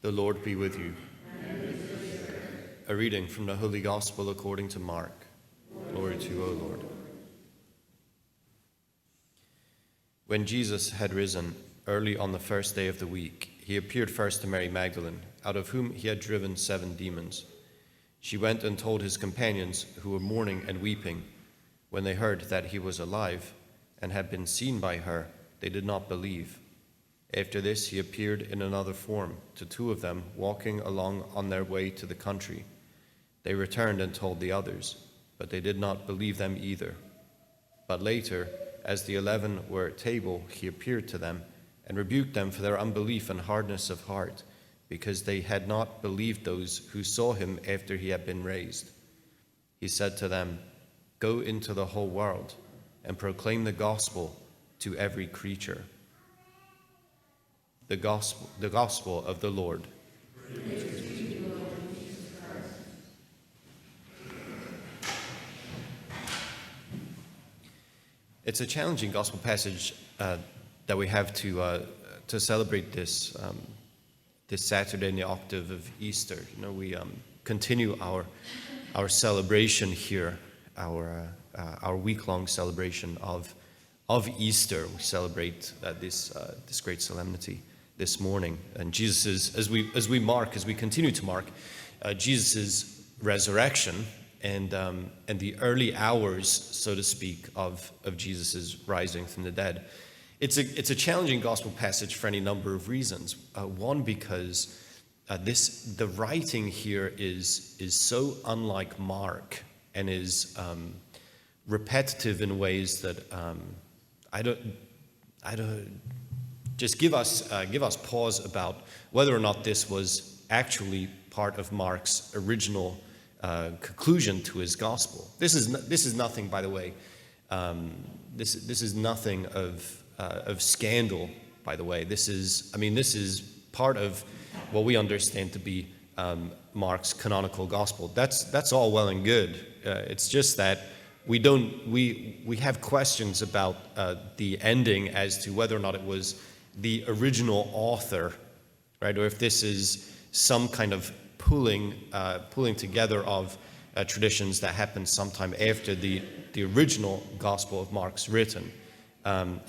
The Lord be with you. A reading from the Holy Gospel according to Mark. Glory to you, O Lord. When Jesus had risen early on the first day of the week, he appeared first to Mary Magdalene, out of whom he had driven 7 demons. She went and told his companions, who were mourning and weeping. When they heard that he was alive and had been seen by her, they did not believe. After this, he appeared in another form to 2 of them walking along on their way to the country. They returned and told the others, but they did not believe them either. But later, as the 11 were at table, he appeared to them and rebuked them for their unbelief and hardness of heart, because they had not believed those who saw him after he had been raised. He said to them, "Go into the whole world and proclaim the gospel to every creature." The gospel of the Lord. It's a challenging gospel passage that we have to celebrate this Saturday in the Octave of Easter. You know, we continue our celebration here, our week-long celebration of Easter. We celebrate this great solemnity this morning, and Jesus, as we continue to mark Jesus' resurrection and the early hours, so to speak, of Jesus' rising from the dead. It's a challenging gospel passage for any number of reasons. One, because the writing here is so unlike Mark and is repetitive in ways that I don't just give us pause about whether or not this was actually part of Mark's original conclusion to his gospel. This is nothing, by the way. This is nothing of scandal, by the way. This is part of what we understand to be Mark's canonical gospel. That's all well and good. It's just that we have questions about the ending as to whether or not it was the original author, right, or if this is some kind of pulling together of traditions that happened sometime after the original Gospel of Mark's written. That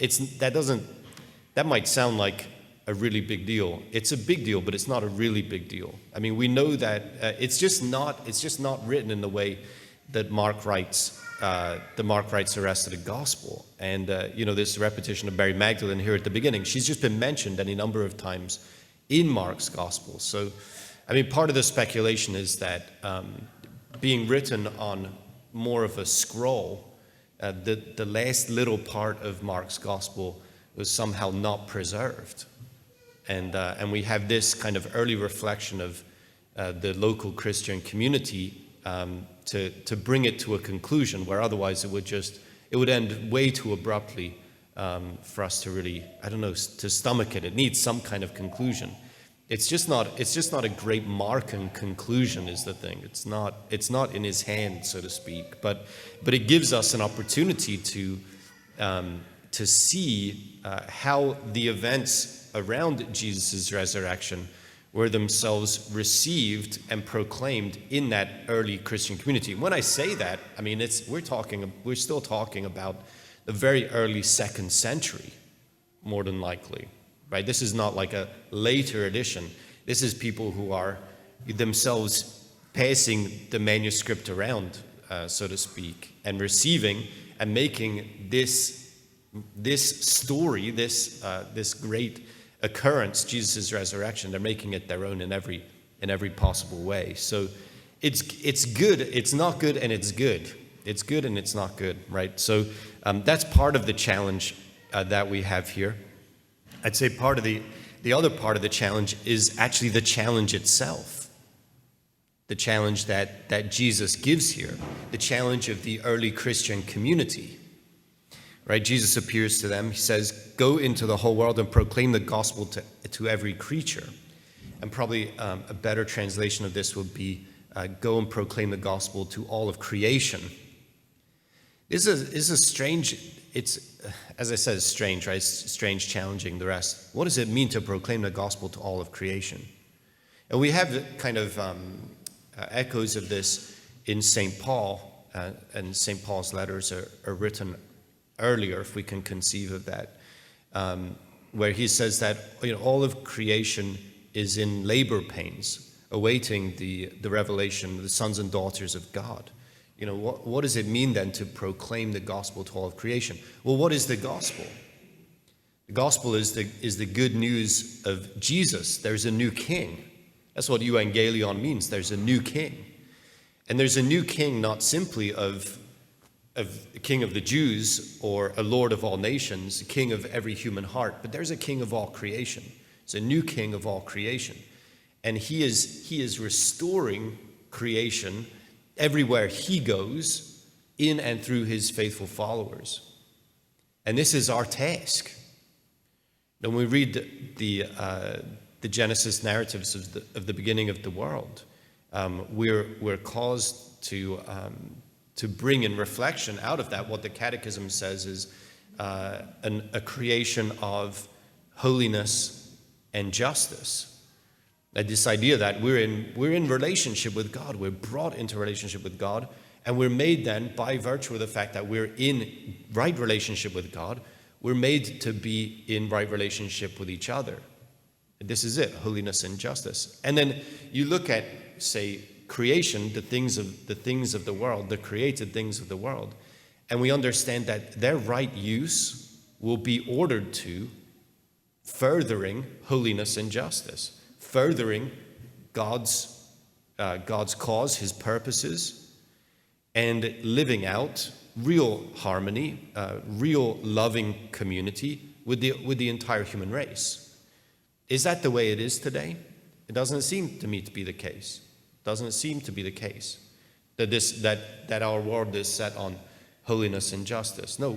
might sound like a really big deal. It's a big deal, but it's not a really big deal. I mean, we know that it's just not written in the way that Mark writes the rest of the gospel. And this repetition of Mary Magdalene here at the beginning, she's just been mentioned any number of times in Mark's gospel. So, I mean, part of the speculation is that being written on more of a scroll, the last little part of Mark's gospel was somehow not preserved. And we have this kind of early reflection of the local Christian community to bring it to a conclusion, where otherwise it would end way too abruptly for us to really, to stomach it. It needs some kind of conclusion. It's just not a great Markan conclusion is the thing. It's not in his hand, so to speak. But it gives us an opportunity to see how the events around Jesus' resurrection were themselves received and proclaimed in that early Christian community. When I say that, I mean we're still talking about the very early 2nd century, more than likely, right? This is not like a later edition. This is people who are themselves passing the manuscript around, so to speak, and receiving and making this story, this great occurrence, Jesus' resurrection, they're making it their own in every possible way. So it's good, it's not good, and it's good. It's good and it's not good, right? So that's part of the challenge that we have here. I'd say part of the other part of the challenge is actually the challenge itself. The challenge that Jesus gives here, the challenge of the early Christian community. Right, Jesus appears to them. He says, "Go into the whole world and proclaim the gospel to every creature." And probably a better translation of this would be, "Go and proclaim the gospel to all of creation." This is a strange. It's, as I said, it's strange, right? It's strange, challenging the rest. What does it mean to proclaim the gospel to all of creation? And we have the kind of echoes of this in St. Paul, and St. Paul's letters are written earlier, if we can conceive of that, where he says that all of creation is in labor pains, awaiting the revelation of the sons and daughters of God. What does it mean then to proclaim the gospel to all of creation? Well, what is the gospel? The gospel is the good news of Jesus. There's a new king. That's what euangelion means. There's a new king. And there's a new king not simply of the king of the Jews or a lord of all nations, a king of every human heart, but there's a king of all creation. It's a new king of all creation. And he is restoring creation everywhere he goes, in and through his faithful followers. And this is our task. When we read the Genesis narratives of the beginning of the world, we're caused to bring in reflection out of that what the Catechism says is a creation of holiness and justice. This idea that we're in relationship with God, we're brought into relationship with God, and we're made then, by virtue of the fact that we're in right relationship with God, we're made to be in right relationship with each other. This is it, holiness and justice. And then you look at, say, creation, the things of the world, the created things of the world, and we understand that their right use will be ordered to furthering holiness and justice, furthering God's cause, his purposes, and living out real harmony, real loving community with the entire human race. Is that the way it is today? It doesn't seem to me to be the case. Doesn't seem to be the case that our world is set on holiness and justice. No,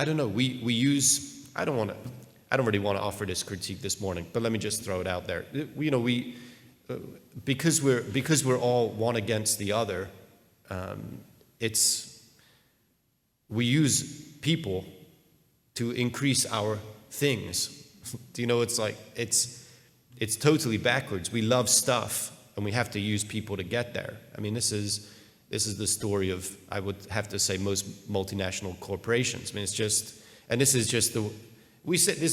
I don't really want to offer this critique this morning, but let me just throw it out there. Because we're all one against the other, we use people to increase our things. It's totally backwards. We love stuff, and we have to use people to get there. I mean, this is the story of, I would have to say, most multinational corporations. I mean, this is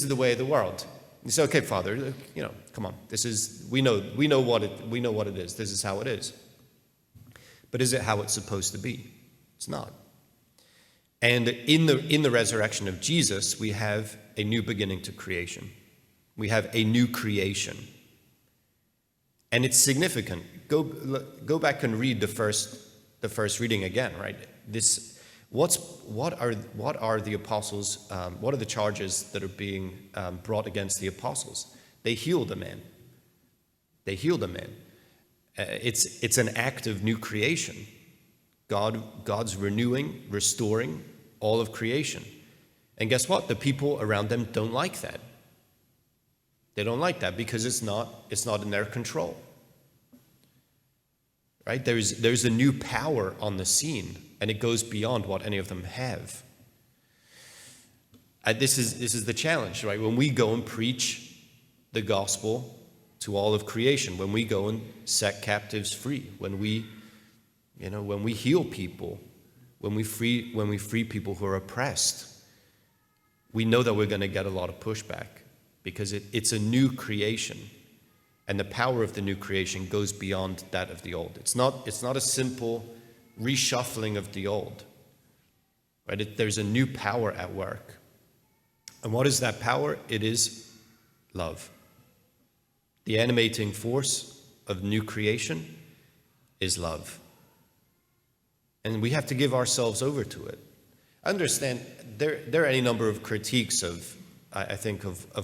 the way of the world. You say, okay, Father, come on. We know what it is. This is how it is. But is it how it's supposed to be? It's not. And in the resurrection of Jesus, we have a new beginning to creation. We have a new creation. And it's significant. Go back and read the first reading again, right? What are the apostles, what are the charges that are being brought against the apostles? They healed a man. It's an act of new creation. God's renewing, restoring all of creation. And guess what? The people around them don't like that. They don't like that because it's not in their control. Right? There's a new power on the scene, and it goes beyond what any of them have. This is the challenge, right? When we go and preach the gospel to all of creation, when we go and set captives free, when we heal people, when we free people who are oppressed, we know that we're going to get a lot of pushback because it's a new creation. And the power of the new creation goes beyond that of the old. It's not a simple reshuffling of the old. Right? There's a new power at work. And what is that power? It is love. The animating force of new creation is love. And we have to give ourselves over to it. I understand there are any number of critiques of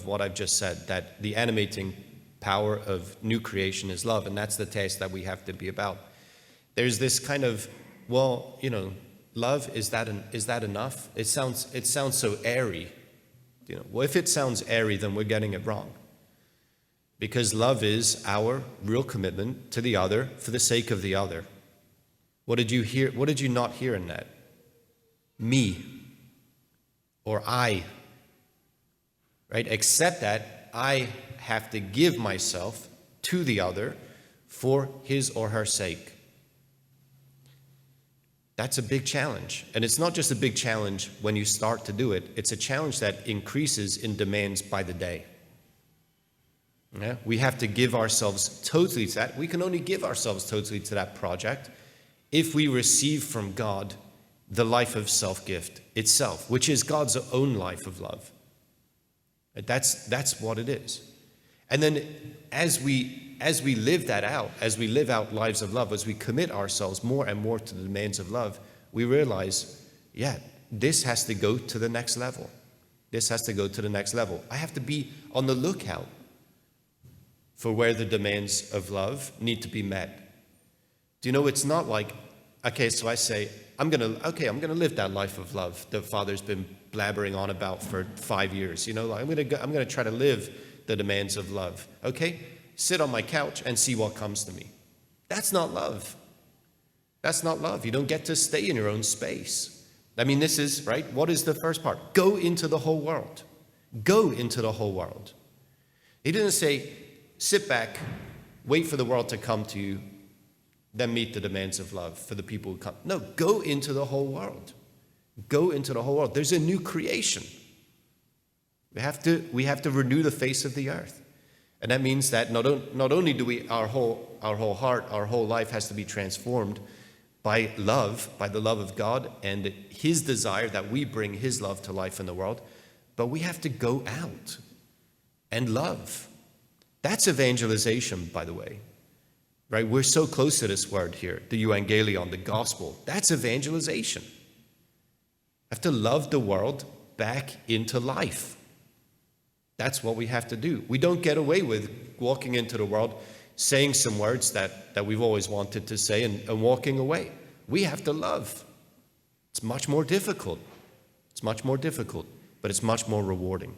what I've just said, that the animating power of new creation is love, and that's the task that we have to be about. There's this kind of, love, is that enough? It sounds so airy. Well, if it sounds airy, then we're getting it wrong. Because love is our real commitment to the other for the sake of the other. What did you hear? What did you not hear in that? Me or I. Right? Accept that I have to give myself to the other for his or her sake. That's a big challenge. And it's not just a big challenge when you start to do it. It's a challenge that increases in demands by the day. Yeah? We have to give ourselves totally to that. We can only give ourselves totally to that project if we receive from God the life of self-gift itself, which is God's own life of love. That's what it is. And then as we live that out, as we live out lives of love, as we commit ourselves more and more to the demands of love, we realize, yeah, this has to go to the next level. This has to go to the next level. I have to be on the lookout for where the demands of love need to be met. Do you know, it's not like, okay, so I say, I'm gonna live that life of love the Father's been blabbering on about for 5 years. You know, like, I'm gonna try to live the demands of love. Okay, sit on my couch and see what comes to me. That's not love. That's not love. You don't get to stay in your own space. I mean, this is, right? What is the first part? Go into the whole world. Go into the whole world. He didn't say, sit back, wait for the world to come to you, then meet the demands of love for the people who come. No, go into the whole world. Go into the whole world. There's a new creation. We have to renew the face of the earth. And that means that not only do our whole heart, our whole life has to be transformed by love, by the love of God and his desire that we bring his love to life in the world, but we have to go out and love. That's evangelization, by the way. Right? We're so close to this word here, the euangelion, the gospel. That's evangelization. We have to love the world back into life. That's what we have to do. We don't get away with walking into the world, saying some words that we've always wanted to say and walking away. We have to love. It's much more difficult. It's much more difficult, but it's much more rewarding.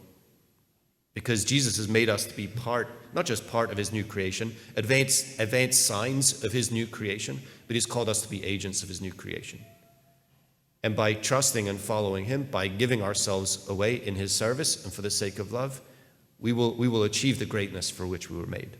Because Jesus has made us to be part, not just part of his new creation, advanced signs of his new creation, but he's called us to be agents of his new creation. And by trusting and following him, by giving ourselves away in his service and for the sake of love, we will achieve the greatness for which we were made.